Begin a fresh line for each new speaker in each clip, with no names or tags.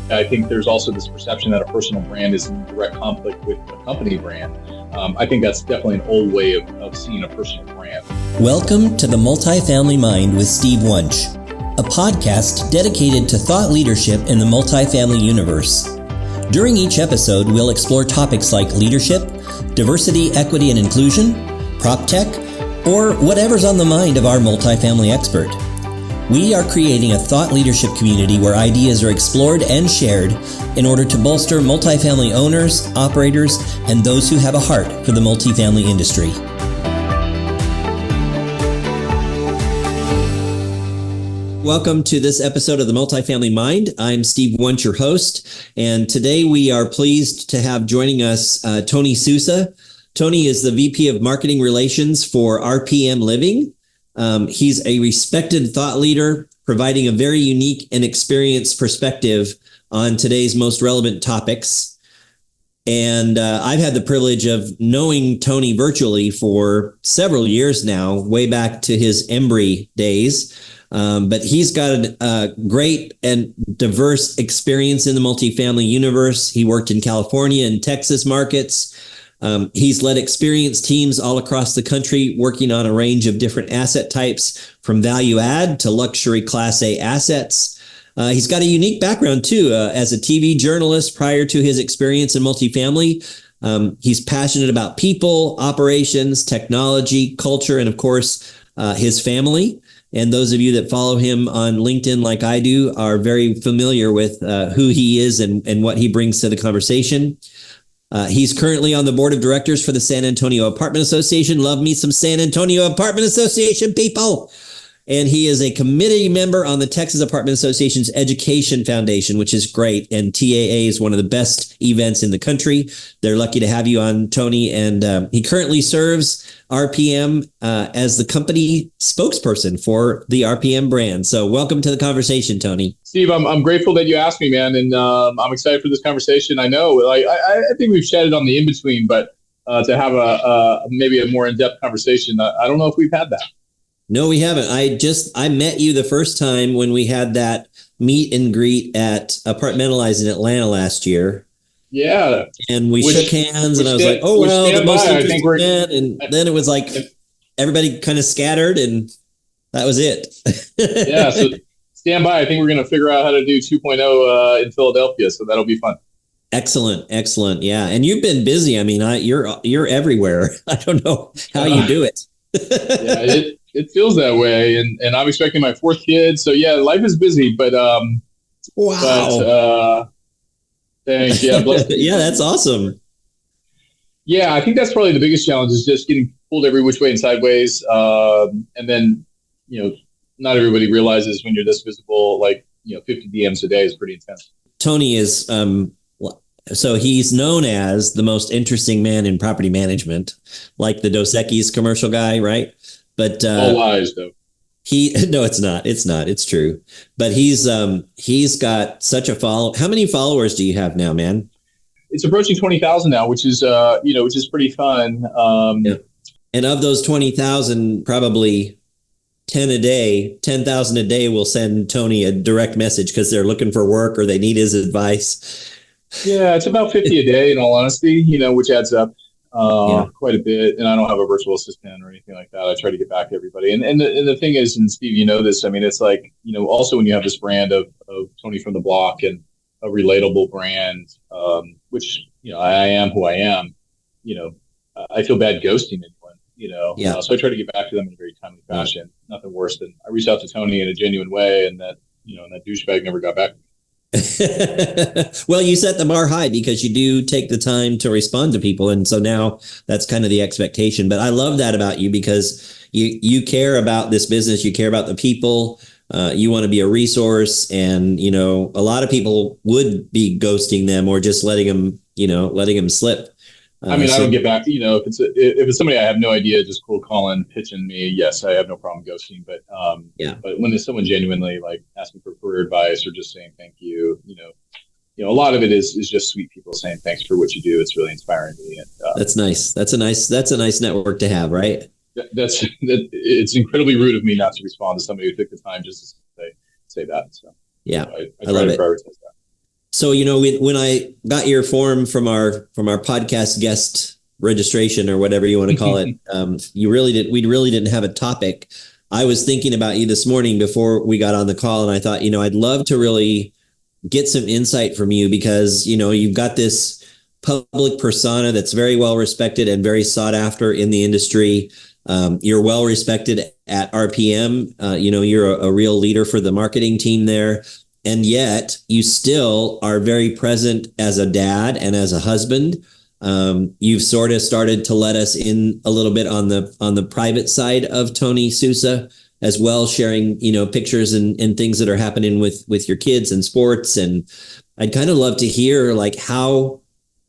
I think there's also this perception that a personal brand is in direct conflict with a company brand. I think that's definitely an old way of seeing a personal brand.
Welcome to the Multifamily Mind with Steve Wunch, a podcast dedicated to thought leadership in the multifamily universe. During each episode, we'll explore topics like leadership, diversity, equity, and inclusion, prop tech, or whatever's on the mind of our multifamily expert. We are creating a thought leadership community where ideas are explored and shared in order to bolster multifamily owners, operators, and those who have a heart for the multifamily industry. Welcome to this episode of the Multifamily Mind. I'm Steve Wunch, your host, and today we are pleased to have joining us Tony Sousa. Tony is the VP of Marketing Relations for RPM Living. He's a respected thought leader, providing a very unique and experienced perspective on today's most relevant topics. And I've had the privilege of knowing Tony virtually for several years now, way back to his Embry days. But he's got a great and diverse experience in the multifamily universe. He worked in California and Texas markets. He's led experienced teams all across the country working on a range of different asset types, from value add to luxury Class A assets. He's got a unique background, too, as a TV journalist prior to his experience in multifamily. He's passionate about people, operations, technology, culture, and, of course, his family. And those of you that follow him on LinkedIn like I do are very familiar with who he is and what he brings to the conversation. He's currently on the board of directors for the San Antonio Apartment Association. Love me some San Antonio Apartment Association people. And he is a committee member on the Texas Apartment Association's Education Foundation, which is great. And TAA is one of the best events in the country. They're lucky to have you on, Tony. And he currently serves RPM as the company spokesperson for the RPM brand. So welcome to the conversation, Tony.
Steve, I'm grateful that you asked me, man. And I'm excited for this conversation. I know, I think we've chatted on the in-between, but to have maybe a more in-depth conversation, I don't know if we've had that.
No, we haven't. I met you the first time when we had that meet and greet at Apartmentalize in Atlanta last year.
Yeah.
And we shook hands and I was like, oh, well, the most interesting man. And then it was like everybody kind of scattered and that was it.
Yeah. So stand by. I think we're going to figure out how to do 2.0 in Philadelphia. So that'll be fun.
Excellent. Excellent. Yeah. And you've been busy. I mean, you're everywhere. I don't know how you do it.
Yeah, it feels that way, and I'm expecting my fourth kid. So yeah, life is busy, but
wow.
Thanks. Yeah,
yeah, that's awesome.
Yeah, I think that's probably the biggest challenge is just getting pulled every which way and sideways. And then, not everybody realizes when you're this visible, 50 DMs a day is pretty intense.
Tony is, so he's known as the most interesting man in property management, like the Dos Equis commercial guy, right? But
all lies, though.
No, it's not. It's not. It's true. But he's got such a follow. How many followers do you have now, man?
It's approaching 20,000 now, which is which is pretty fun.
Yeah. And of those 20,000, probably 10,000 a day will send Tony a direct message because they're looking for work or they need his advice.
Yeah, it's about 50 a day, in all honesty, which adds up quite a bit. And I don't have a virtual assistant or anything like that. I try to get back to everybody. And the thing is, and Steve, you know this, I mean, it's like, also when you have this brand of Tony from the block and a relatable brand, which, I am who I am, I feel bad ghosting anyone,
Yeah.
So I try to get back to them in a very timely fashion. Nothing worse than I reached out to Tony in a genuine way and that, and that douchebag never got back to me.
Well, you set the bar high because you do take the time to respond to people. And so now that's kind of the expectation. But I love that about you because you care about this business. You care about the people. You want to be a resource. And, a lot of people would be ghosting them or just letting them slip.
I don't get back. If it's somebody I have no idea, just cold calling, pitching me. Yes, I have no problem ghosting. But But when it's someone genuinely asking for career advice or just saying thank you, a lot of it is just sweet people saying thanks for what you do. It's really inspiring me. And,
that's nice. That's a nice network to have, right?
It's incredibly rude of me not to respond to somebody who took the time just to say that. So
yeah,
I try to prioritize that.
So, when I got your form from our podcast guest registration or whatever you want to call it, we really didn't have a topic. I was thinking about you this morning before we got on the call, and I thought, I'd love to really get some insight from you because, you've got this public persona that's very well respected and very sought after in the industry. You're well respected at RPM. You're a real leader for the marketing team there. And yet you still are very present as a dad and as a husband. You've sort of started to let us in a little bit on the private side of Tony Sousa as well, sharing, pictures and things that are happening with your kids and sports. And I'd kind of love to hear like how,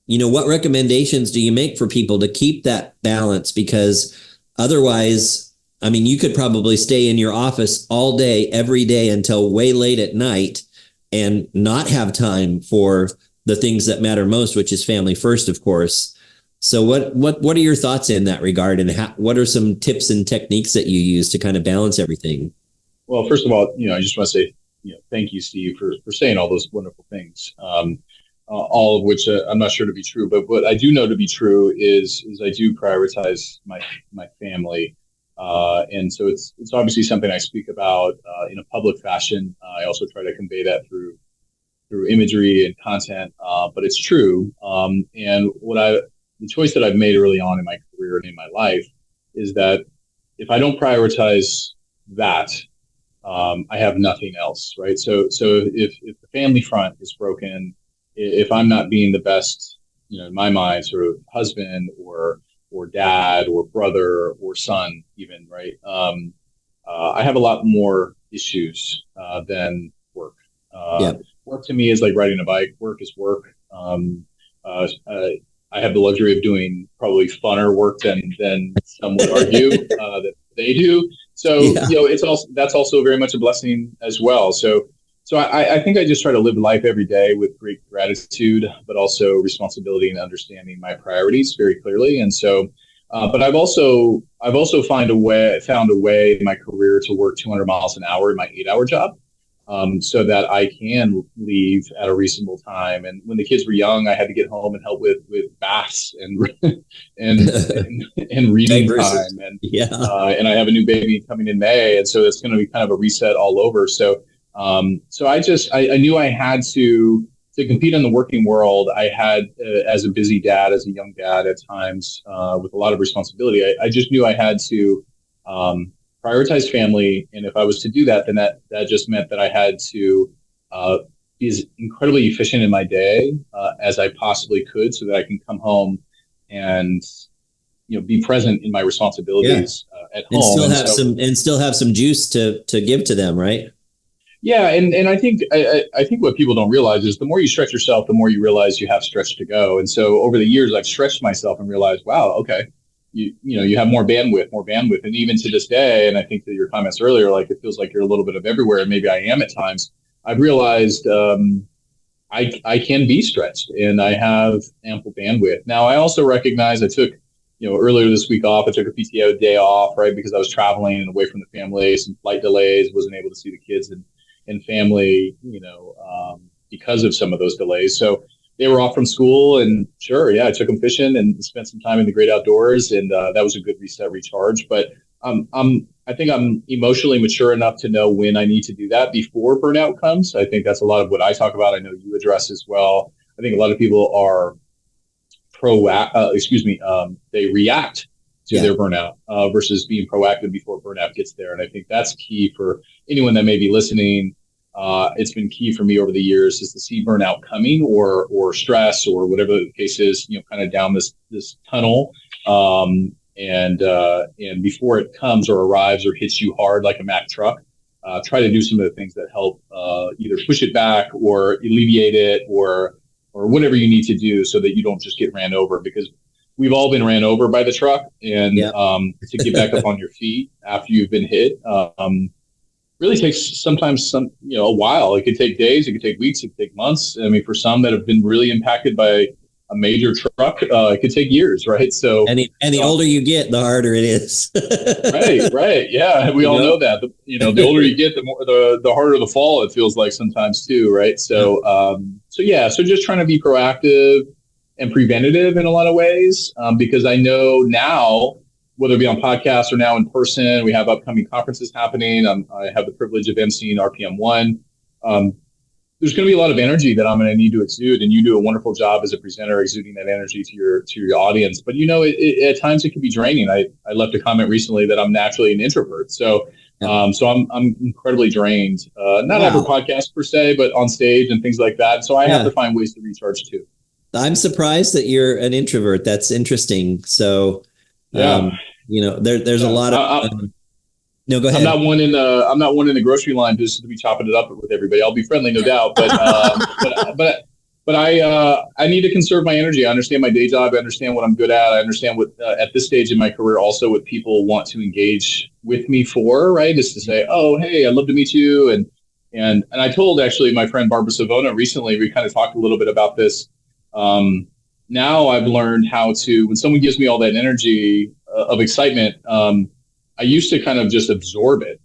what recommendations do you make for people to keep that balance? Because otherwise, I mean, you could probably stay in your office all day, every day until way late at night and not have time for the things that matter most, which is family first, of course. So what are your thoughts in that regard? And what are some tips and techniques that you use to kind of balance everything?
Well, first of all, I just want to say, thank you, Steve, for saying all those wonderful things. All of which I'm not sure to be true, but what I do know to be true is I do prioritize my family. And so it's obviously something I speak about in a public fashion. I also try to convey that through imagery and content, but it's true. And the choice that I've made early on in my career and in my life is that if I don't prioritize that, I have nothing else, right? So if the family front is broken, if I'm not being the best, in my mind, sort of husband or dad or brother or son, even, right? I have a lot more issues than work. Work to me is like riding a bike. Work is work. I have the luxury of doing probably funner work than some would argue that they do. So that's also very much a blessing as well. So I think I just try to live life every day with great gratitude, but also responsibility and understanding my priorities very clearly. And so, but I've also found a way in my career to work 200 miles an hour in my 8-hour job, so that I can leave at a reasonable time. And when the kids were young, I had to get home and help with baths and and reading time. And I have a new baby coming in May, and so it's going to be kind of a reset all over. So I knew I had to compete in the working world. I had, as a busy dad, as a young dad at times, with a lot of responsibility, I just knew I had to prioritize family. And if I was to do that, then that just meant that I had to be as incredibly efficient in my day as I possibly could, so that I can come home and be present in my responsibilities at home,
and still have some juice to give to them, right?
Yeah, and I think what people don't realize is the more you stretch yourself, the more you realize you have stretch to go. And so over the years, I've stretched myself and realized, wow, okay, you have more bandwidth, and even to this day. And I think that your comments earlier, like it feels like you're a little bit of everywhere, and maybe I am at times. I've realized I can be stretched, and I have ample bandwidth. Now, I also recognize I took earlier this week off. I took a PTO day off, right, because I was traveling and away from the family, some flight delays, wasn't able to see the kids and family, because of some of those delays. So they were off from school, and I took them fishing and spent some time in the great outdoors, and that was a good reset, recharge. But I think I'm emotionally mature enough to know when I need to do that before burnout comes. I think that's a lot of what I talk about. I know you address as well. I think a lot of people are they react to their burnout versus being proactive before burnout gets there. And I think that's key for anyone that may be listening. It's been key for me over the years is to see burnout coming or stress or whatever the case is, kind of down this tunnel. And before it comes or arrives or hits you hard like a Mack truck, try to do some of the things that help either push it back or alleviate it or whatever you need to do so that you don't just get ran over, because we've all been ran over by the truck, and to get back up on your feet after you've been hit really takes sometimes a while. It could take days, it could take weeks, it could take months. I mean, for some that have been really impacted by a major truck, it could take years, right? So,
and the older you get, the harder it is.
right. Yeah. We all know that, the older you get, the more, the harder the fall, it feels like sometimes too. Right. So, so just trying to be proactive and preventative in a lot of ways, because I know now, whether it be on podcasts or now in person, we have upcoming conferences happening. I have the privilege of emceeing RPM1. There's going to be a lot of energy that I'm going to need to exude, and you do a wonderful job as a presenter exuding that energy to your audience. But at times it can be draining. I left a comment recently that I'm naturally an introvert, so I'm incredibly drained. Not ever podcast per se, but on stage and things like that. So I have to find ways to recharge too.
I'm surprised that you're an introvert. That's interesting. So, there's a lot of. No, go ahead.
I'm not one in the grocery line just to be chopping it up with everybody. I'll be friendly, no doubt, but I need to conserve my energy. I understand my day job. I understand what I'm good at. I understand what at this stage in my career also what people want to engage with me for. Right, is to say, oh, hey, I'd love to meet you, and I told actually my friend Barbara Savona recently. We kind of talked a little bit about this. Now I've learned how to, when someone gives me all that energy of excitement. I used to kind of just absorb it.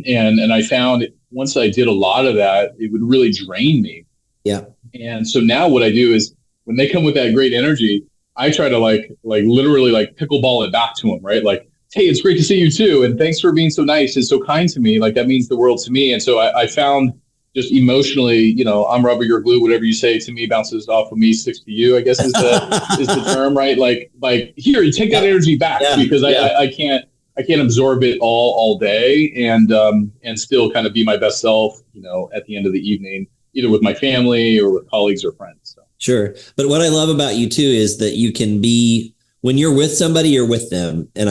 And I found once I did a lot of that, it would really drain me.
Yeah.
And so now what I do is when they come with that great energy, I try to like literally like pickleball it back to them, right? Like, hey, it's great to see you too. And thanks for being so nice and so kind to me. Like that means the world to me. And so I found just emotionally, I'm rubber, you're glue, whatever you say to me bounces off of me, sticks to you, I guess is the term, right? Like here, you take that energy back because I can't absorb it all day and still kind of be my best self, at the end of the evening, either with my family or with colleagues or friends. So.
Sure. But what I love about you too is that you can be, when you're with somebody, you're with them. And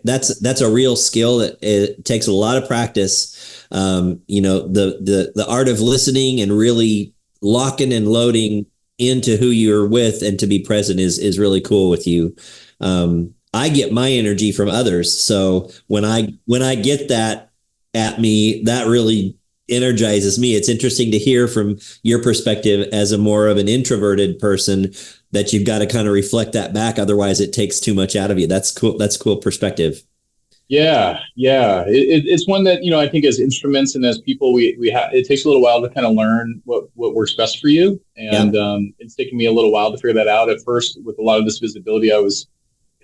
that's a real skill that it takes a lot of practice. The art of listening and really locking and loading into who you're with and to be present is really cool with you. I get my energy from others. So when I get that at me, that really energizes me. It's interesting to hear from your perspective as a more of an introverted person that you've got to kind of reflect that back. Otherwise it takes too much out of you. That's cool. That's cool perspective.
Yeah. It's one that, I think as instruments and as people, we have, it takes a little while to kind of learn what works best for you. And it's taken me a little while to figure that out. At first, with a lot of this visibility, I was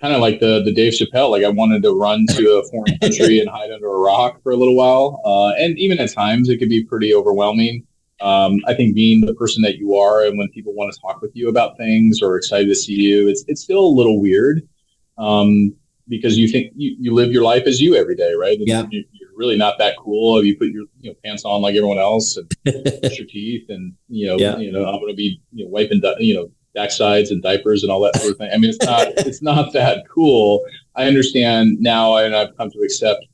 kind of like the Dave Chappelle, like I wanted to run to a foreign country and hide under a rock for a little while. And even at times it could be pretty overwhelming. I think being the person that you are, and when people want to talk with you about things or excited to see you, it's still a little weird. Because you think you live your life as you every day, right? And you're really not that cool. You put your pants on like everyone else and brush your teeth, and I'm going to be wiping backsides and diapers and all that sort of thing. I mean, it's not that cool. I understand now, and I've come to accept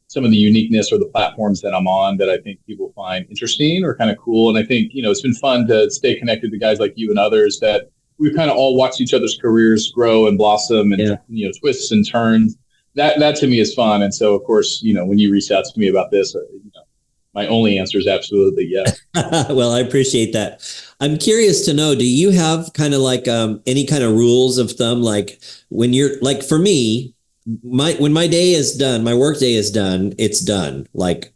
some of the uniqueness or the platforms that I'm on that I think people find interesting or kind of cool. And I think it's been fun to stay connected to guys like you and others that we've kind of all watched each other's careers grow and blossom and twists and turns. That to me is fun. And so, of course, when you reached out to me about this, my only answer is absolutely yes.
Well, I appreciate that. I'm curious to know, do you have kind of like any kind of rules of thumb? Like when you're like, for me, when my day is done, my work day is done, it's done. Like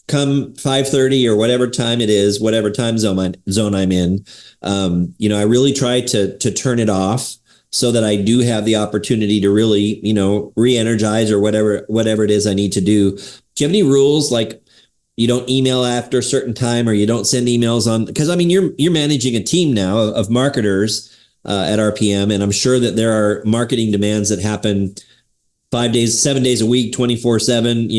come 5:30 or whatever time it is, whatever time zone I'm in, I really try to turn it off so that I do have the opportunity to really, re-energize or whatever it is I need to do. Do you have any rules like you don't email after a certain time or you don't send emails on? Because I mean, you're managing a team now of marketers at RPM, and I'm sure that there are marketing demands that happen 5 days, 7 days a week, 24/7.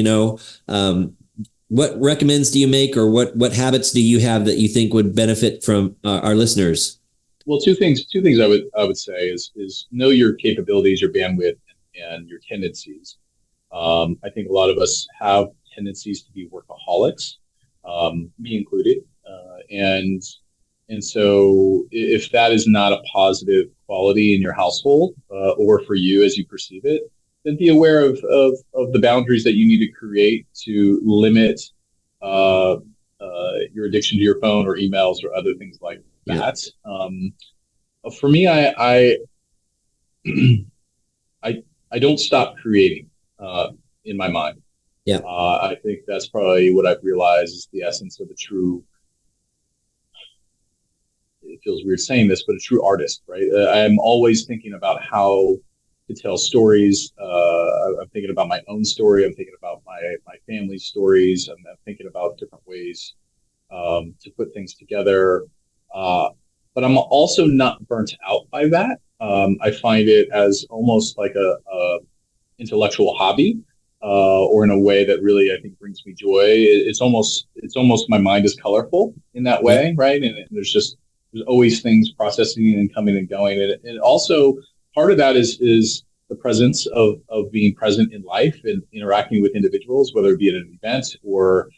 What recommends do you make, or what habits do you have that you think would benefit from our listeners?
Well, two things I would say is know your capabilities, your bandwidth, and your tendencies. I think a lot of us have tendencies to be workaholics, me included, and so if that is not a positive quality in your household or for you as you perceive it, then be aware of the boundaries that you need to create to limit your addiction to your phone or emails or other things like that. For me, I I don't stop creating in my mind.
Yeah.
I think that's probably what I've realized is the essence of a true. It feels weird saying this, but a true artist, right? I'm always thinking about how to tell stories. I'm thinking about my own story. I'm thinking about my family's stories. I'm thinking about different ways to put things together. Uh, but I'm also not burnt out by that. I find it as almost like a intellectual hobby, or in a way that really I think brings me joy. It's almost my mind is colorful in that
Yeah.
way, right? And there's always things processing and coming and going, and also part of that is the presence of being present in life and interacting with individuals, whether it be at an event or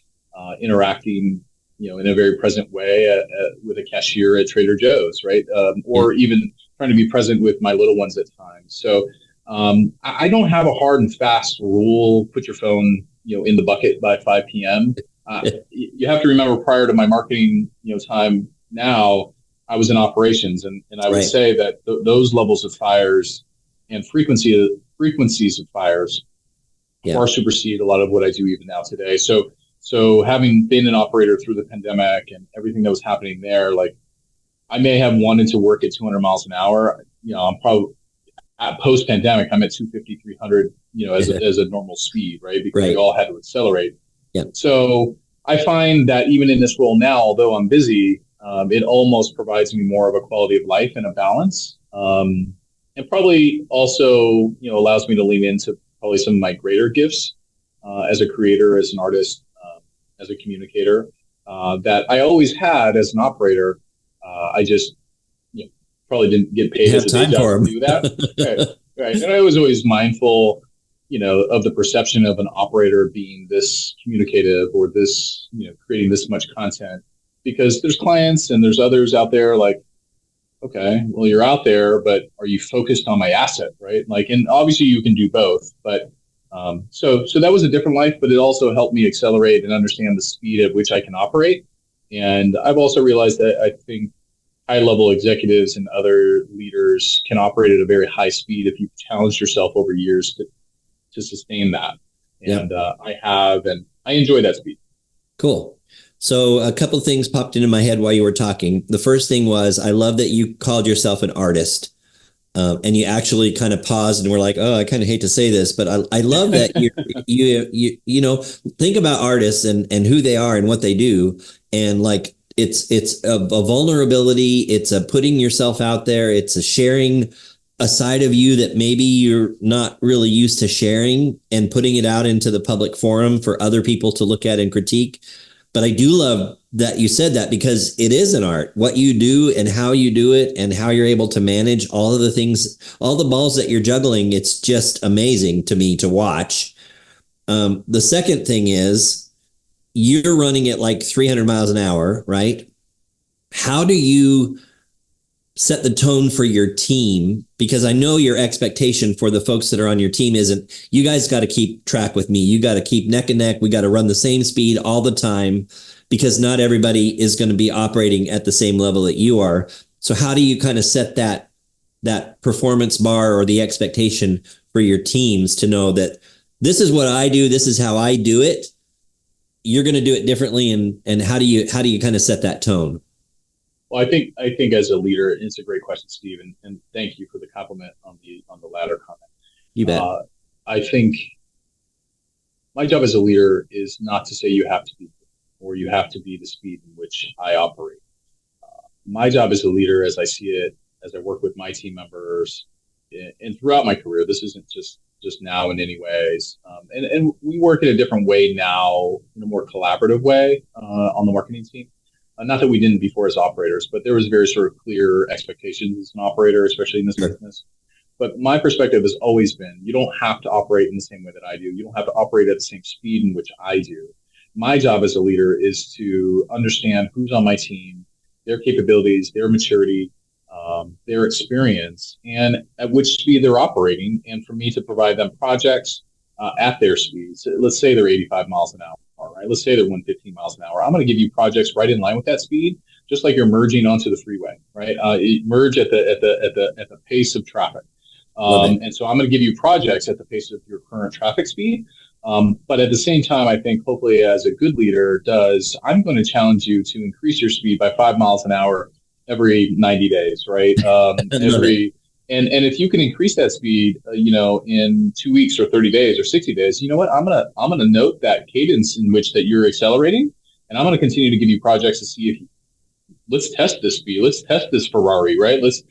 interacting, in a very present way with a cashier at Trader Joe's, right?
Yeah.
Or even trying to be present with my little ones at times. So I don't have a hard and fast rule. Put your phone, in the bucket by 5 p.m. You have to remember, prior to my marketing, time now, I was in operations, and I would
Right.
say that those levels of fires and frequencies of fires
Yeah.
far supersede a lot of what I do even now today. So having been an operator through the pandemic and everything that was happening there, like I may have wanted to work at 200 miles an hour. I'm probably at post pandemic, I'm at 250, 300, as a normal speed, right? Because we
Right.
all had to accelerate.
Yeah.
So I find that even in this role now, although I'm busy, it almost provides me more of a quality of life and a balance. And probably also, allows me to lean into probably some of my greater gifts as a creator, as an artist, as a communicator, that I always had as an operator. I just probably didn't get paid
Have
as a day
time
job
for
to
them.
do that. Right, right. And I was always mindful, of the perception of an operator being this communicative or this, creating this much content, because there's clients and there's others out there like, okay, well, you're out there, but are you focused on my asset, right? Like, and obviously you can do both, but so that was a different life, but it also helped me accelerate and understand the speed at which I can operate. And I've also realized that I think high level executives and other leaders can operate at a very high speed if you challenge yourself over years to sustain that.
Yep.
And I have, and I enjoy that speed.
Cool. So a couple of things popped into my head while you were talking. The first thing was, I love that you called yourself an artist. And you actually kind of paused and were like, "Oh, I kind of hate to say this, but I love that you think about artists and who they are and what they do, and like it's a vulnerability, it's a putting yourself out there, it's a sharing a side of you that maybe you're not really used to sharing and putting it out into the public forum for other people to look at and critique. But I do love that you said that, because it is an art, what you do and how you do it and how you're able to manage all of the things, all the balls that you're juggling. It's just amazing to me to watch. The second thing is, you're running at like 300 miles an hour, right? How do you set the tone for your team? Because I know your expectation for the folks that are on your team isn't, you guys got to keep track with me. You got to keep neck and neck. We got to run the same speed all the time, because not everybody is going to be operating at the same level that you are. So how do you kind of set that performance bar or the expectation for your teams to know that this is what I do, this is how I do it, you're going to do it differently, and how do you kind of set that tone?
Well, I think as a leader, it's a great question, Steve, and thank you for the compliment on the latter comment.
You bet.
I think my job as a leader is not to say you have to be, or you have to be the speed in which I operate. My job as a leader, as I see it, as I work with my team members, and throughout my career, this isn't just now in any ways. And we work in a different way now, in a more collaborative way on the marketing team. Not that we didn't before as operators, but there was very sort of clear expectations as an operator, especially in this business. But my perspective has always been, you don't have to operate in the same way that I do. You don't have to operate at the same speed in which I do. My job as a leader is to understand who's on my team, their capabilities, their maturity, their experience, and at which speed they're operating, and for me to provide them projects at their speeds. So let's say they're 85 miles an hour, right? Let's say they're 115 miles an hour. I'm going to give you projects right in line with that speed just like you're merging onto the freeway, right? You merge at the pace of traffic. And so I'm going to give you projects at the pace of your current traffic speed. But at the same time, I think hopefully as a good leader does, I'm going to challenge you to increase your speed by 5 miles an hour every 90 days, right? And if you can increase that speed, in 2 weeks or 30 days or 60 days, you know what? I'm gonna note that cadence in which that you're accelerating, and I'm gonna continue to give you projects to see if let's test this speed, let's test this Ferrari, right? Let's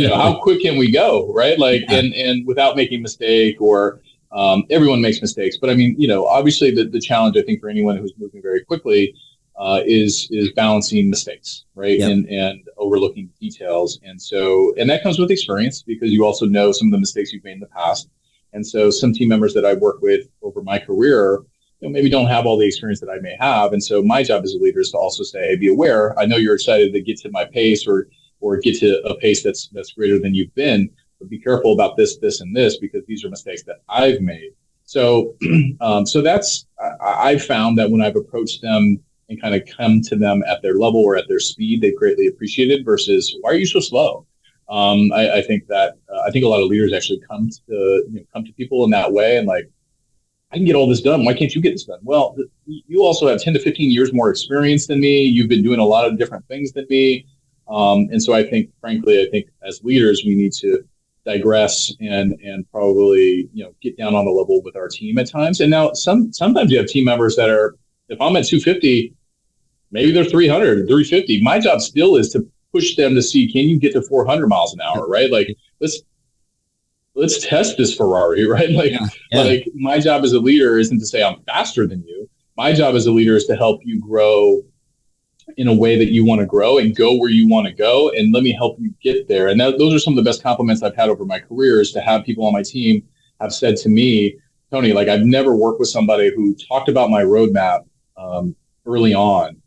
how quick can we go, right? Like and without making mistake or everyone makes mistakes, but I mean, obviously the challenge I think for anyone who's moving very quickly is balancing mistakes, right?
Yep.
And overlooking details. And that comes with experience because you also know some of the mistakes you've made in the past. And so some team members that I've worked with over my career, maybe don't have all the experience that I may have. And so my job as a leader is to also say, hey, be aware. I know you're excited to get to my pace or get to a pace that's greater than you've been, but be careful about this, and this, because these are mistakes that I've made. So, that's, I've found that when I've approached them and kind of come to them at their level or at their speed, they greatly appreciate it versus, why are you so slow? I think that, I think a lot of leaders actually come to people in that way and like, I can get all this done. Why can't you get this done? Well, you also have 10 to 15 years more experience than me. You've been doing a lot of different things than me. And so I think, frankly, as leaders, we need to digress and probably, get down on the level with our team at times. And now sometimes you have team members that are, if I'm at 250, maybe they're 300, 350. My job still is to push them to see, can you get to 400 miles an hour, right? Like, let's test this Ferrari, right? Like my job as a leader isn't to say I'm faster than you. My job as a leader is to help you grow in a way that you want to grow and go where you want to go. And let me help you get there. And those are some of the best compliments I've had over my career, is to have people on my team have said to me, Tony, like I've never worked with somebody who talked about my roadmap early on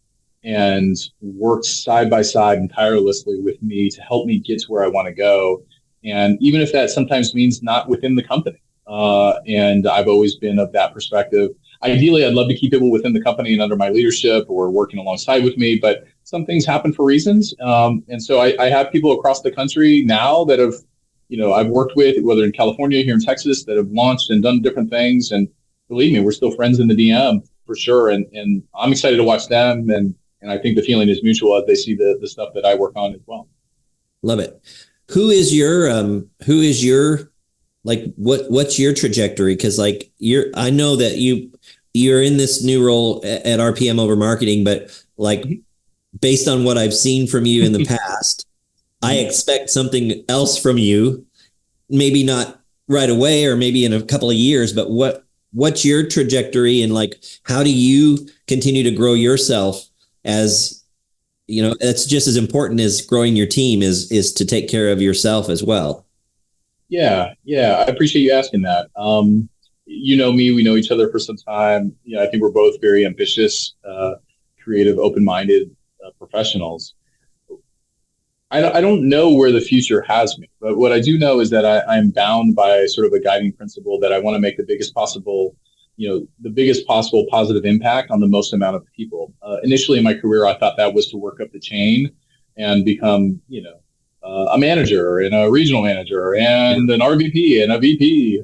and worked side by side and tirelessly with me to help me get to where I want to go. And even if that sometimes means not within the company. And I've always been of that perspective. Ideally, I'd love to keep people within the company and under my leadership or working alongside with me, but some things happen for reasons. And so I have people across the country now that have, I've worked with, whether in California, here in Texas, that have launched and done different things. And believe me, we're still friends in the DM for sure. And I'm excited to watch them. And I think the feeling is mutual as they see the stuff that I work on as well.
Love it. What's your trajectory? Cause like I know that you're in this new role at RPM over marketing, but like based on what I've seen from you in the past, I expect something else from you, maybe not right away or maybe in a couple of years, but what's your trajectory and like, how do you continue to grow yourself as, that's just as important as growing your team is to take care of yourself as well.
Yeah. I appreciate you asking that. You know me, we know each other for some time. I think we're both very ambitious, creative, open-minded professionals. I don't know where the future has me, but what I do know is that I'm bound by sort of a guiding principle that I want to make the biggest possible positive impact on the most amount of people. Initially in my career, I thought that was to work up the chain and become, a manager and a regional manager and an RVP and a VP.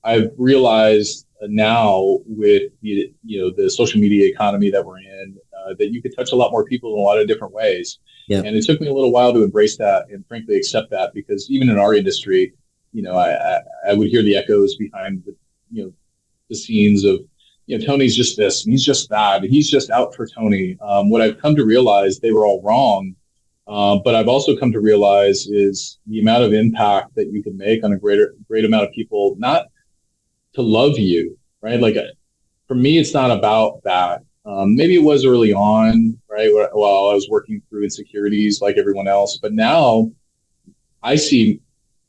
I've realized now with the social media economy that we're in, that you could touch a lot more people in a lot of different ways. Yeah. And it took me a little while to embrace that and frankly accept that, because even in our industry, I would hear the echoes behind the scenes of, Tony's just this, and he's just that, and he's just out for Tony. What I've come to realize, they were all wrong. But I've also come to realize is the amount of impact that you can make on a great amount of people, not to love you, right? Like for me, it's not about that. Maybe it was early on, right? While I was working through insecurities like everyone else, but now I see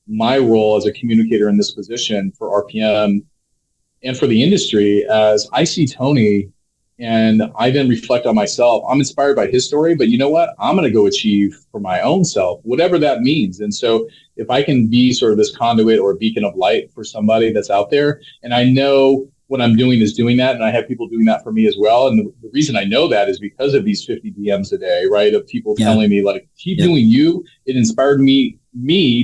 my role as a communicator in this position for RPM and for the industry as I see Tony, and I then reflect on myself. I'm inspired by his story, but you know what? I'm going to go achieve for my own self, whatever that means. And so if I can be sort of this conduit or a beacon of light for somebody that's out there, and I know what I'm doing is doing that. And I have people doing that for me as well. And the reason I know that is because of these 50 DMs a day, right? Of people telling me like, keep doing you. It inspired me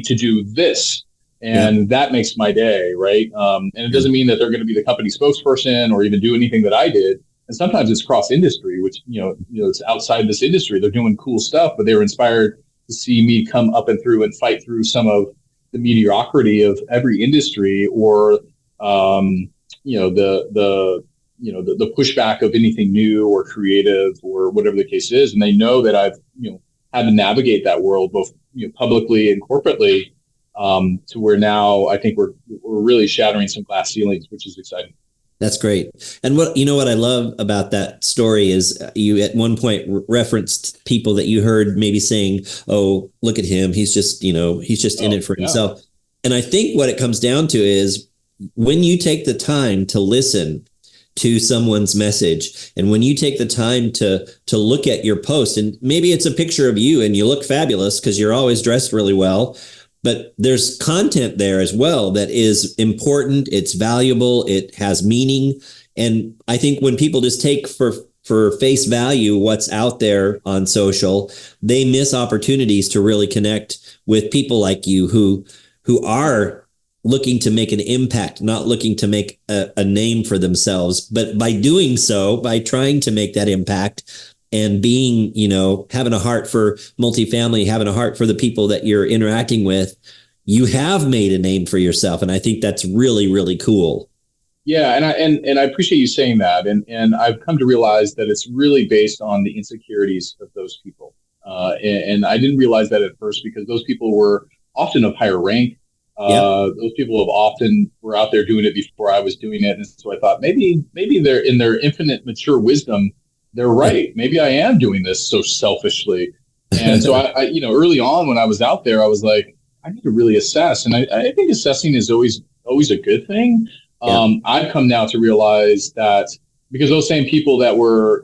to do this. And that makes my day, right? And it doesn't mean that they're going to be the company spokesperson or even do anything that I did. And sometimes it's cross industry, which, it's outside this industry. They're doing cool stuff, but they were inspired to see me come up and through and fight through some of the mediocrity of every industry, or, the pushback of anything new or creative or whatever the case is. And they know that I've, had to navigate that world both, publicly and corporately, to where now I think we're really shattering some glass ceilings, which is exciting.
That's great. And what I love about that story is you at one point referenced people that you heard maybe saying, "Oh, look at him. He's just in it for himself." And I think what it comes down to is when you take the time to listen to someone's message, and when you take the time to look at your post, and maybe it's a picture of you and you look fabulous because you're always dressed really well, but there's content there as well that is important. It's valuable. It has meaning. And I think when people just take for face value what's out there on social, they miss opportunities to really connect with people like you who are looking to make an impact, not looking to make a name for themselves. But by doing so, by trying to make that impact, and being, having a heart for multifamily, having a heart for the people that you're interacting with, you have made a name for yourself. And I think that's really, really cool.
Yeah. And I appreciate you saying that. And I've come to realize that it's really based on the insecurities of those people. And I didn't realize that at first, because those people were often of higher rank. Those people were out there doing it before I was doing it. And so I thought maybe they're in their infinite mature wisdom, they're right. Maybe I am doing this so selfishly. And so I early on when I was out there, I was like, I need to really assess. And I think assessing is always a good thing. I've come now to realize that because those same people that were,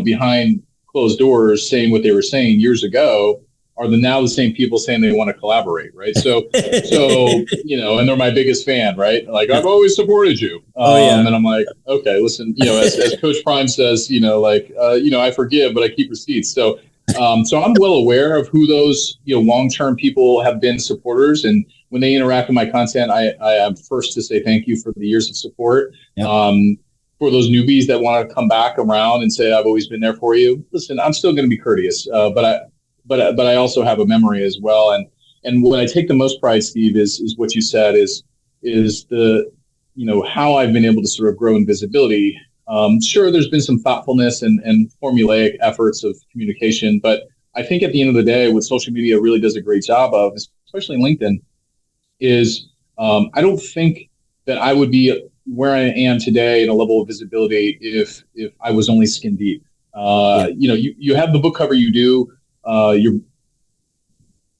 behind closed doors saying what they were saying years ago are now the same people saying they want to collaborate. Right. So, and they're my biggest fan, right? Like, I've always supported you. And I'm like, okay, listen, as Coach Prime says, I forgive, but I keep receipts. So I'm well aware of who those, long-term people have been supporters. And when they interact with my content, I am first to say thank you for the years of support. For those newbies that want to come back around and say, I've always been there for you. Listen, I'm still going to be courteous, but I also have a memory as well. And what I take the most pride, Steve, is what you said is the, how I've been able to sort of grow in visibility. Sure, there's been some thoughtfulness and formulaic efforts of communication, but I think at the end of the day, what social media really does a great job of, especially LinkedIn, is I don't think that I would be where I am today in a level of visibility if I was only skin deep. You have the book cover you do.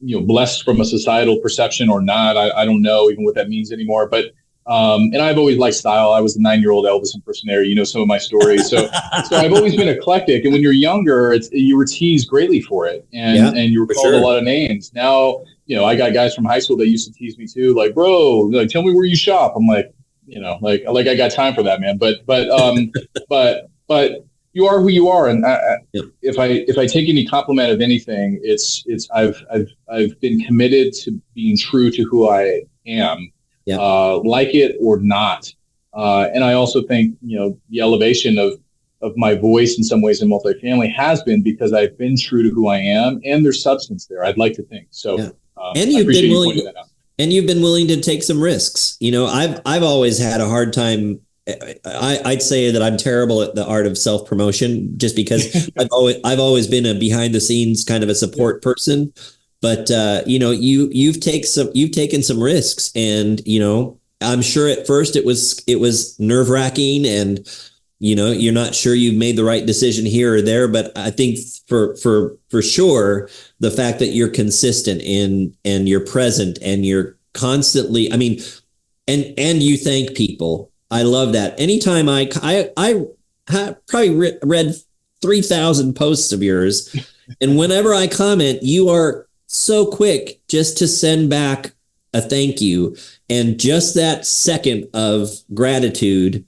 You're blessed from a societal perception or not. I don't know even what that means anymore. But and I've always liked style. I was a 9-year-old Elvis impersonator. Some of my stories. So I've always been eclectic. And when you're younger, you were teased greatly for it, and you were called a lot of names. Now, I got guys from high school that used to tease me too, like, bro, like, tell me where you shop. I'm like, like I got time for that, man. But you are who you are, and if I take any compliment of anything, it's I've been committed to being true to who I am, like it or not. And I also think the elevation of my voice in some ways in multifamily has been because I've been true to who I am, and there's substance there. I'd like to think so.
And you've been willing. And you've been willing to take some risks. I've always had a hard time. I'd say that I'm terrible at the art of self-promotion, just because I've always been a behind the scenes kind of a support person. But you've taken some risks, and I'm sure at first it was nerve-wracking, and you're not sure you've made the right decision here or there. But I think for sure, the fact that you're consistent and you're present and you're constantly, and you thank people. I love that. Anytime I probably read 3,000 posts of yours, and whenever I comment, you are so quick just to send back a thank you, and just that second of gratitude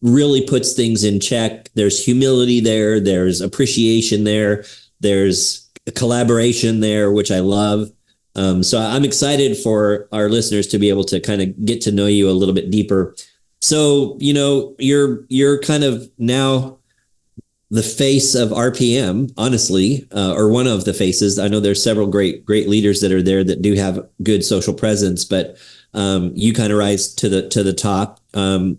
really puts things in check. There's humility there. There's appreciation there. There's collaboration there, which I love. So I'm excited for our listeners to be able to kind of get to know you a little bit deeper. So, you're kind of now the face of RPM, honestly, or one of the faces. I know there's several great leaders that are there that do have good social presence, but you kind of rise to the top.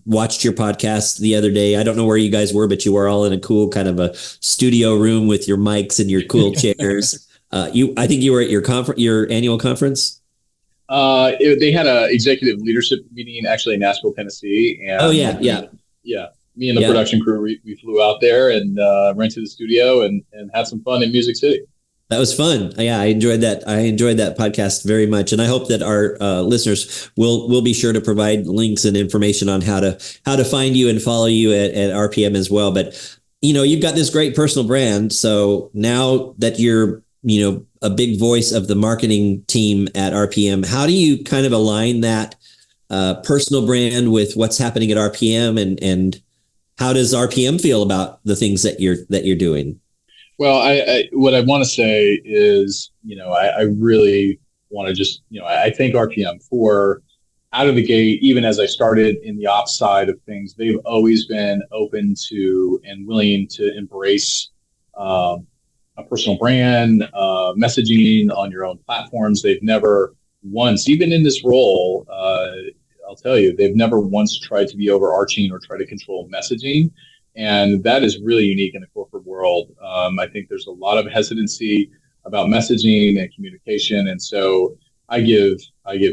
Watched your podcast the other day. I don't know where you guys were, but you were all in a cool kind of a studio room with your mics and your cool chairs. I think you were at your annual conference.
They had a executive leadership meeting actually in Nashville, Tennessee. And me and the production crew, we flew out there and rented the studio and had some fun in Music City.
That was fun. Yeah, I enjoyed that. I enjoyed that podcast very much, and I hope that our listeners will be sure to provide links and information on how to find you and follow you at RPM as well. But you've got this great personal brand. So now that you're a big voice of the marketing team at RPM, how do you kind of align that personal brand with what's happening at RPM, and how does RPM feel about the things that you're doing?
Well, what I want to say is, I really want to just, I thank RPM for out of the gate, even as I started in the ops side of things, they've always been open to and willing to embrace a personal brand, messaging on your own platforms. They've never once, even in this role, I'll tell you, they've never once tried to be overarching or try to control messaging. And that is really unique in the corporate world. I think there's a lot of hesitancy about messaging and communication. And so I give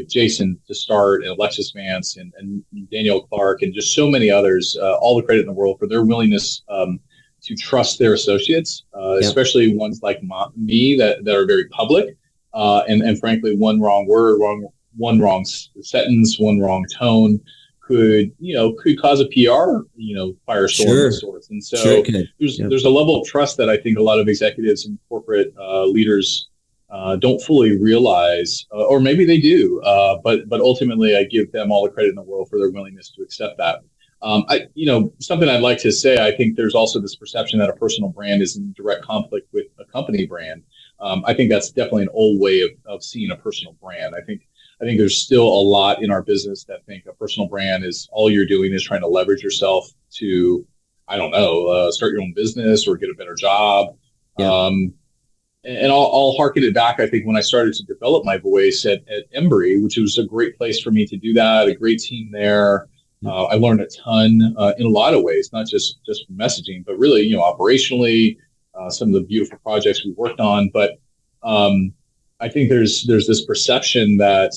Jason to start and Alexis Vance and Daniel Clark and just so many others all the credit in the world for their willingness to trust their associates, especially ones like me that are very public. And frankly, one wrong word, one wrong sentence, one wrong tone could cause a PR, firestorm of sorts. And so there's a level of trust that I think a lot of executives and corporate leaders don't fully realize, or maybe they do. But ultimately, I give them all the credit in the world for their willingness to accept that. Something I'd like to say, I think there's also this perception that a personal brand is in direct conflict with a company brand. I think that's definitely an old way of seeing a personal brand. I think there's still a lot in our business that think a personal brand is all you're doing is trying to leverage yourself to, start your own business or get a better job. Yeah. And I'll harken it back. I think when I started to develop my voice at Embry, which was a great place for me to do that, a great team there. I learned a ton in a lot of ways, not just messaging, but really, operationally, some of the beautiful projects we worked on. But I think there's this perception that,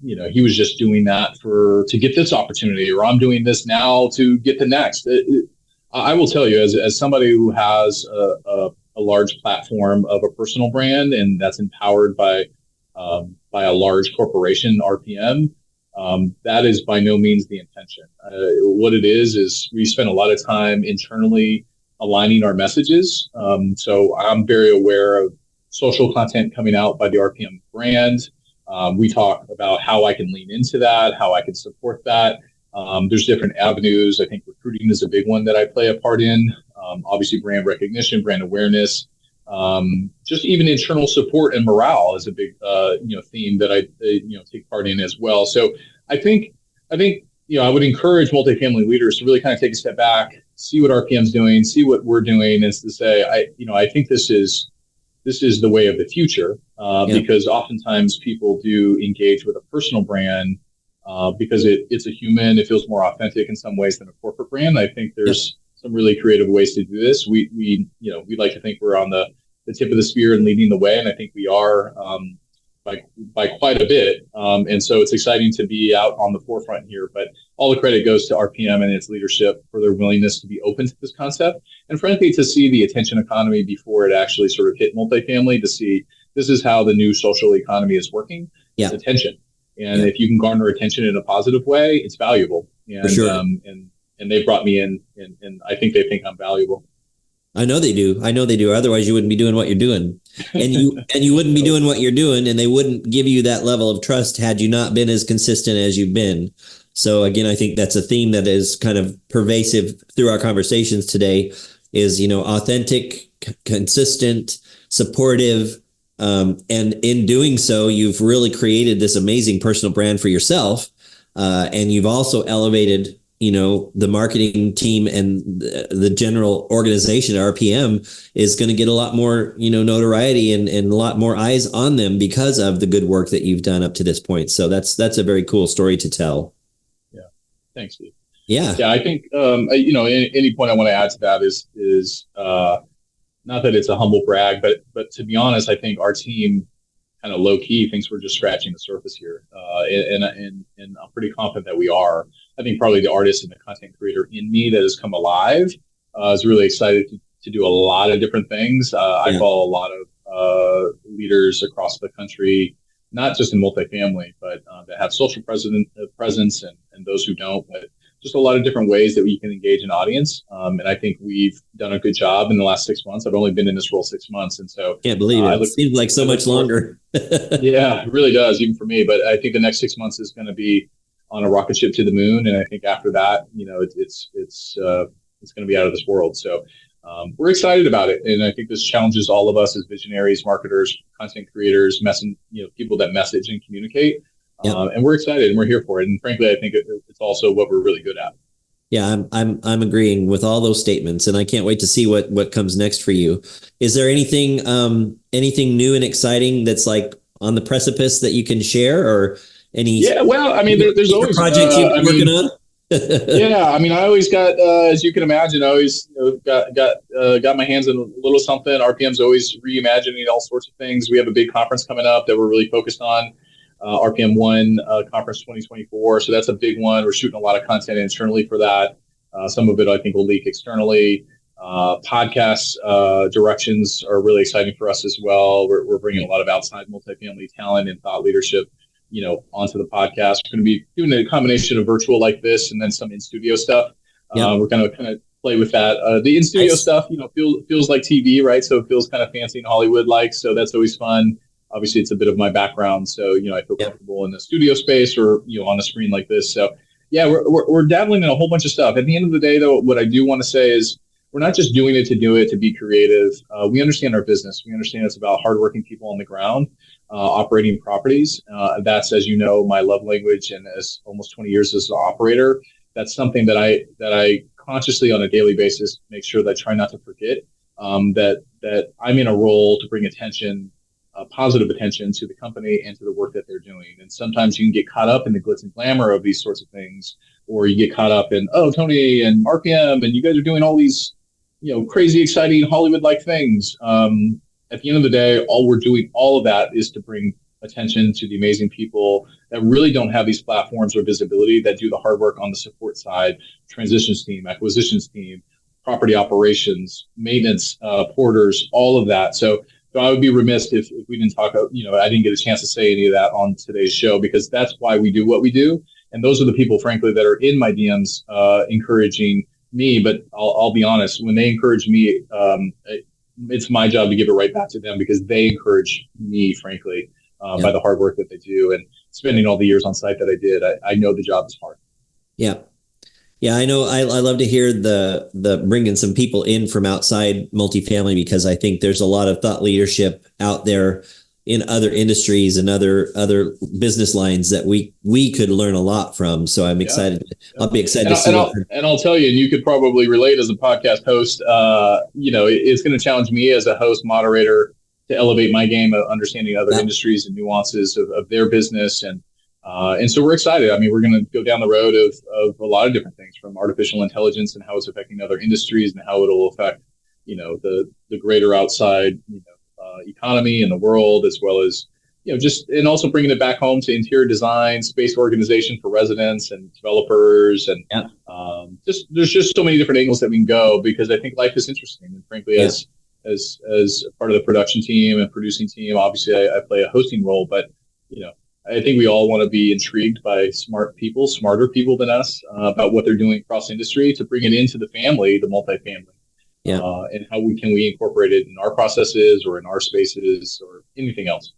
he was just doing that to get this opportunity, or I'm doing this now to get the next. I will tell you, as somebody who has a large platform of a personal brand, and that's empowered by a large corporation, RPM, that is by no means the intention. What it is we spend a lot of time internally aligning our messages. So I'm very aware of social content coming out by the RPM brand. We talk about how I can lean into that, how I can support that. There's different avenues. I think recruiting is a big one that I play a part in. Obviously, brand recognition, brand awareness, just even internal support and morale is a big theme that I take part in as well. So I think I would encourage multifamily leaders to really kind of take a step back, see what RPM's doing, see what we're doing, and to say, I think this is the way of the future, because oftentimes people do engage with a personal brand because it's a human. It feels more authentic in some ways than a corporate brand. I think there's some really creative ways to do this. We like to think we're on the tip of the spear and leading the way, and I think we are by quite a bit. And so it's exciting to be out on the forefront here. But all the credit goes to RPM and its leadership for their willingness to be open to this concept, and frankly, to see the attention economy before it actually sort of hit multifamily, to see this is how the new social economy is working. It's attention. And if you can garner attention in a positive way, it's valuable. And for sure. And they brought me in, and I think they think I'm valuable.
I know they do. Otherwise, you wouldn't be doing what you're doing, and you wouldn't be doing what you're doing, and they wouldn't give you that level of trust had you not been as consistent as you've been. So again, I think that's a theme that is kind of pervasive through our conversations today is, authentic, consistent, supportive. And in doing so, you've really created this amazing personal brand for yourself. And you've also elevated, the marketing team and the general organization, RPM, is going to get a lot more, notoriety and a lot more eyes on them because of the good work that you've done up to this point. So that's a very cool story to tell.
Yeah. Thanks, Steve.
Yeah.
Yeah. I think, any point I want to add to that is not that it's a humble brag, but to be honest, I think our team kind of low key thinks we're just scratching the surface here. And I'm pretty confident that we are. I think probably the artist and the content creator in me that has come alive is really excited to do a lot of different things. I follow a lot of leaders across the country, not just in multifamily, but that have social presence and those who don't, but just a lot of different ways that we can engage an audience. And I think we've done a good job in the last 6 months. I've only been in this role 6 months. And so
can't believe it. It seems like so much longer.
Yeah, it really does, even for me. But I think the next 6 months is going to be on a rocket ship to the moon. And I think after that, it's going to be out of this world. So we're excited about it. And I think this challenges all of us as visionaries, marketers, content creators, people that message and communicate. Yep. And we're excited and we're here for it. And frankly, I think it's also what we're really good at.
Yeah, I'm agreeing with all those statements, and I can't wait to see what comes next for you. Is there anything new and exciting that's like on the precipice that you can share, or any?
Yeah, well, I mean, there's always
projects you've been working on.
Yeah, I mean, I always got, as you can imagine, I always got my hands in a little something. RPM's always reimagining all sorts of things. We have a big conference coming up that we're really focused on. RPM 1 Conference 2024. So that's a big one. We're shooting a lot of content internally for that. Some of it I think will leak externally. Podcast directions are really exciting for us as well. We're bringing a lot of outside multifamily talent and thought leadership, onto the podcast. We're going to be doing a combination of virtual like this and then some in-studio stuff. We're going to kind of play with that. The in-studio stuff, feels like TV, right? So it feels kind of fancy and Hollywood-like. So that's always fun. Obviously, it's a bit of my background, so I feel comfortable in the studio space or on a screen like this. So, yeah, we're dabbling in a whole bunch of stuff. At the end of the day, though, what I do want to say is we're not just doing it to do it to be creative. We understand our business. We understand it's about hardworking people on the ground, operating properties. That's, as you know, my love language, and as almost 20 years as an operator, that's something that I consciously on a daily basis make sure that I try not to forget. That I'm in a role to bring positive attention to the company and to the work that they're doing. And sometimes you can get caught up in the glitz and glamour of these sorts of things, or you get caught up in, Tony and RPM, and you guys are doing all these, crazy, exciting Hollywood-like things. At the end of the day, all of that is to bring attention to the amazing people that really don't have these platforms or visibility, that do the hard work on the support side, transitions team, acquisitions team, property operations, maintenance, porters, all of that. So I would be remiss if we didn't talk, I didn't get a chance to say any of that on today's show, because that's why we do what we do. And those are the people, frankly, that are in my DMs encouraging me. But I'll be honest, when they encourage me, it's my job to give it right back to them, because they encourage me, frankly, by the hard work that they do. And spending all the years on site that I did, I know the job is hard.
Yeah. Yeah, I know. I love to hear the bringing some people in from outside multifamily, because I think there's a lot of thought leadership out there in other industries and other business lines that we could learn a lot from. So I'm excited. Yeah. I'll be excited to see.
And I'll tell you, and you could probably relate as a podcast host. It's going to challenge me as a host moderator to elevate my game of understanding other industries and nuances of their business. And so we're excited. I mean, we're going to go down the road of a lot of different things, from artificial intelligence and how it's affecting other industries and how it'll affect, the greater outside, economy in the world, as well as, and also bringing it back home to interior design, space organization for residents and developers. And there's just so many different angles that we can go, because I think life is interesting. And frankly, as part of the production team and producing team, obviously I play a hosting role, but, I think we all want to be intrigued by smarter people than us, about what they're doing across industry, to bring it into the family, the multifamily, and how can we incorporate it in our processes or in our spaces or anything else.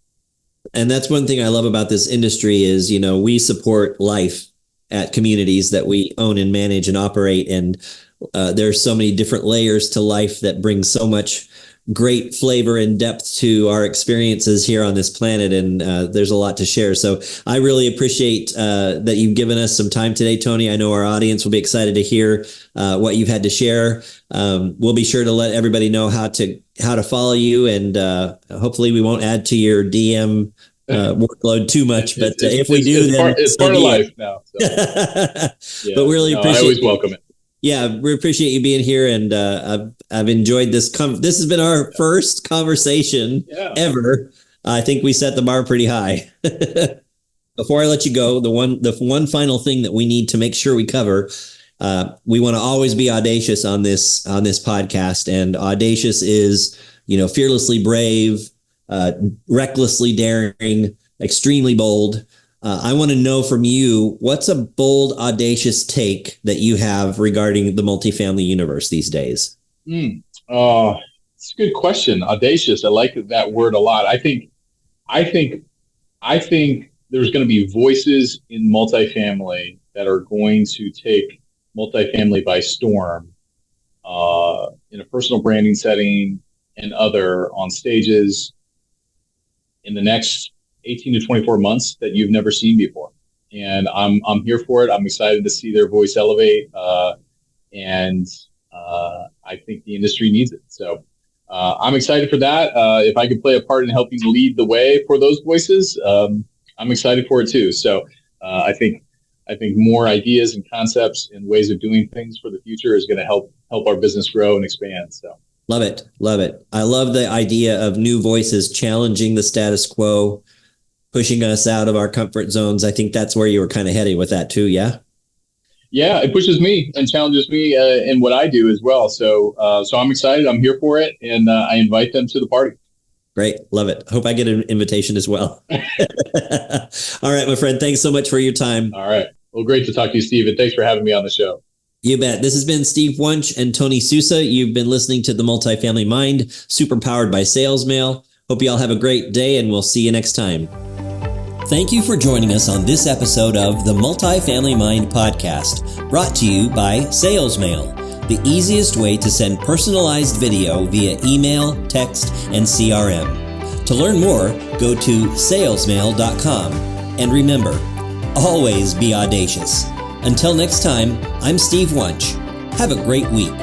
And that's one thing I love about this industry is, we support life at communities that we own and manage and operate. And there's so many different layers to life that bring so much great flavor and depth to our experiences here on this planet. And there's a lot to share. So I really appreciate that you've given us some time today, Tony. I know our audience will be excited to hear what you've had to share. We'll be sure to let everybody know how to follow you, and hopefully we won't add to your DM workload too much. But if we do, then
it's part of life now. So.
But really appreciate.
I always welcome it.
Yeah, we appreciate you being here, and I've enjoyed this. This has been our first conversation ever. I think we set the bar pretty high. Before I let you go, the one final thing that we need to make sure we cover, we want to always be audacious on this podcast, and audacious is, fearlessly brave, recklessly daring, extremely bold. I want to know from you, what's a bold, audacious take that you have regarding the multifamily universe these days?
It's a good question. Audacious. I like that word a lot. I think there's going to be voices in multifamily that are going to take multifamily by storm, in a personal branding setting and other on stages in the next 18 to 24 months that you've never seen before. And I'm here for it. I'm excited to see their voice elevate. And I think the industry needs it. So I'm excited for that. If I could play a part in helping lead the way for those voices, I'm excited for it too. So I think more ideas and concepts and ways of doing things for the future is going to help our business grow and expand. So
love it. I love the idea of new voices challenging the status quo, pushing us out of our comfort zones. I think that's where you were kind of heading with that too. Yeah.
Yeah. It pushes me and challenges me in what I do as well. So I'm excited. I'm here for it. And I invite them to the party.
Great. Love it. Hope I get an invitation as well. All right, my friend. Thanks so much for your time.
All right. Well, great to talk to you, Steve. And thanks for having me on the show.
You bet. This has been Steve Wunch and Tony Sousa. You've been listening to The Multifamily Mind, super powered by Sales Mail. Hope you all have a great day, and we'll see you next time. Thank you for joining us on this episode of the Multifamily Mind podcast, brought to you by Sales Mail, the easiest way to send personalized video via email, text, and CRM. To learn more, go to salesmail.com. And remember, always be audacious. Until next time, I'm Steve Wunch. Have a great week.